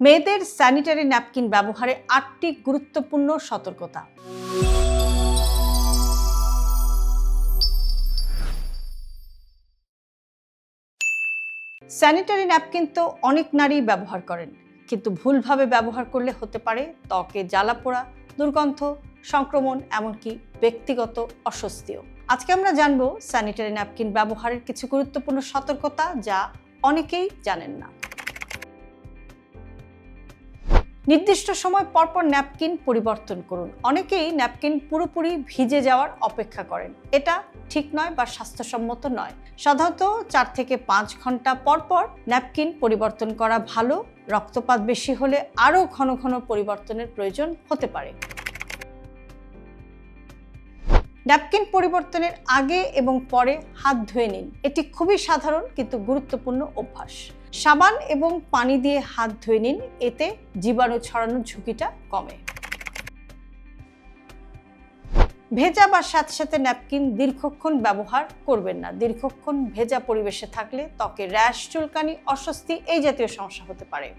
মেয়েদের sanitary napkin ব্যবহারে ৮টি গুরুত্বপূর্ণ সতর্কতা। স্যানিটারি ন্যাপকিন তো অনেক নারী ব্যবহার করেন, কিন্তু ভুলভাবে ব্যবহার করলে হতে পারে ত্বকে জ্বালাপোড়া, দুর্গন্ধ, সংক্রমণ, এমনকি ব্যক্তিগত অস্বস্তিও। আজকে আমরা জানব স্যানিটারি ন্যাপকিন ব্যবহারের কিছু গুরুত্বপূর্ণ সতর্কতা যা অনেকেই জানেন না। নির্দিষ্ট সময় পরপর ন্যাপকিন পরিবর্তন করুন। অনেকেই ন্যাপকিন পুরোপুরি ভিজে যাওয়ার অপেক্ষা করেন। এটা ঠিক নয় বা স্বাস্থ্যসম্মত নয়। সাধারণত 4 থেকে 5 ঘন্টা পরপর ন্যাপকিন পরিবর্তন করা ভালো। রক্তপাত বেশি হলে আরও ঘন ঘন পরিবর্তনের প্রয়োজন হতে পারে। ন্যাপকিন পরিবর্তনের আগে এবং পরে হাত ধুয়ে নিন। এটি খুবই সাধারণ কিন্তু গুরুত্বপূর্ণ অভ্যাস। সাবান এবং পানি দিয়ে হাত ধুয়ে নিন, এতে জীবাণু ছড়ানোর ঝুঁকিটা কমে। ভেজা বা স্যাঁতসেঁতে ন্যাপকিন দীর্ঘক্ষণ ব্যবহার করবেন না। দীর্ঘক্ষণ ভেজা পরিবেশে থাকলে ত্বকে র্যাশ, চুলকানি, অস্বস্তি এই জাতীয় সমস্যা হতে পারে।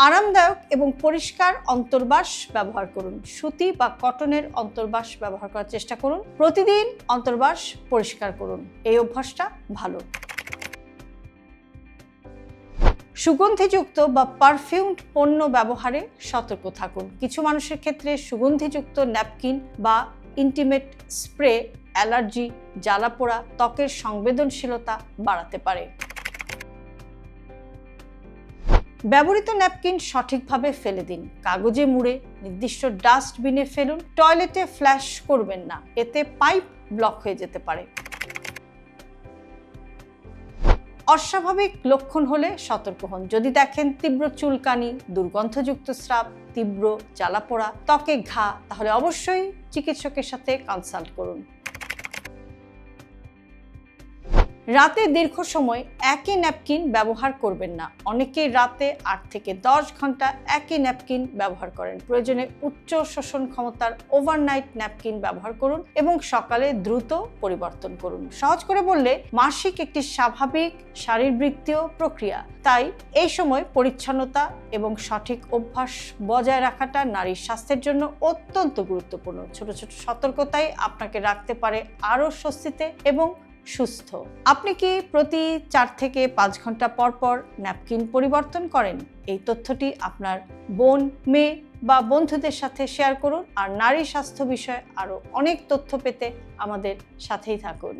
আরামদায়ক এবং পরিষ্কার অন্তর্বাস ব্যবহার করুন। সুতি বা কটনের অন্তর্বাস ব্যবহার করার চেষ্টা করুন। প্রতিদিন অন্তর্বাস পরিষ্কার করুন, এই অভ্যাসটা ভালো। সুগন্ধিযুক্ত বা পারফিউমড পণ্য ব্যবহারে সতর্ক থাকুন। কিছু মানুষের ক্ষেত্রে সুগন্ধিযুক্ত ন্যাপকিন বা ইন্টিমেট স্প্রে অ্যালার্জি, জ্বালাপোড়া, ত্বকের সংবেদনশীলতা বাড়াতে পারে। ব্যবহৃত ন্যাপকিন সঠিকভাবে ফেলে দিন। কাগজে মুড়ে নির্দিষ্ট ডাস্টবিনে ফেলুন। টয়লেটে ফ্ল্যাশ করবেন না, এতে পাইপ ব্লক হয়ে যেতে পারে। অস্বাভাবিক লক্ষণ হলে সতর্ক হন। যদি দেখেন তীব্র চুলকানি, দুর্গন্ধযুক্ত স্রাব, তীব্র জ্বালাপোড়া, ত্বকে ঘা, তাহলে অবশ্যই চিকিৎসকের সাথে কনসাল্ট করুন। রাতে দীর্ঘ সময় একই ন্যাপকিন ব্যবহার করবেন না। অনেকেই রাতে 8 থেকে 10 ঘন্টা একই ন্যাপকিন ব্যবহার করেন। প্রয়োজনে উচ্চ শোষণ ক্ষমতার ওভারনাইট ন্যাপকিন ব্যবহার করুন এবং সকালে দ্রুত পরিবর্তন করুন। সহজ করে বললে, মাসিক একটি স্বাভাবিক শারীরবৃত্তীয় প্রক্রিয়া। তাই এই সময় পরিচ্ছন্নতা এবং সঠিক অভ্যাস বজায় রাখাটা নারীর স্বাস্থ্যের জন্য অত্যন্ত গুরুত্বপূর্ণ। ছোট ছোট সতর্কতাই আপনাকে রাখতে পারে আরও স্বস্তিতে এবং সুস্থ। আপনি কি প্রতি 4 থেকে 5 ঘন্টা পর পর ন্যাপকিন পরিবর্তন করেন? এই তথ্যটি আপনার বোন, মেয়ে বা বন্ধুদের সাথে শেয়ার করুন। আর নারী স্বাস্থ্য বিষয়ে আরও অনেক তথ্য পেতে আমাদের সাথেই থাকুন।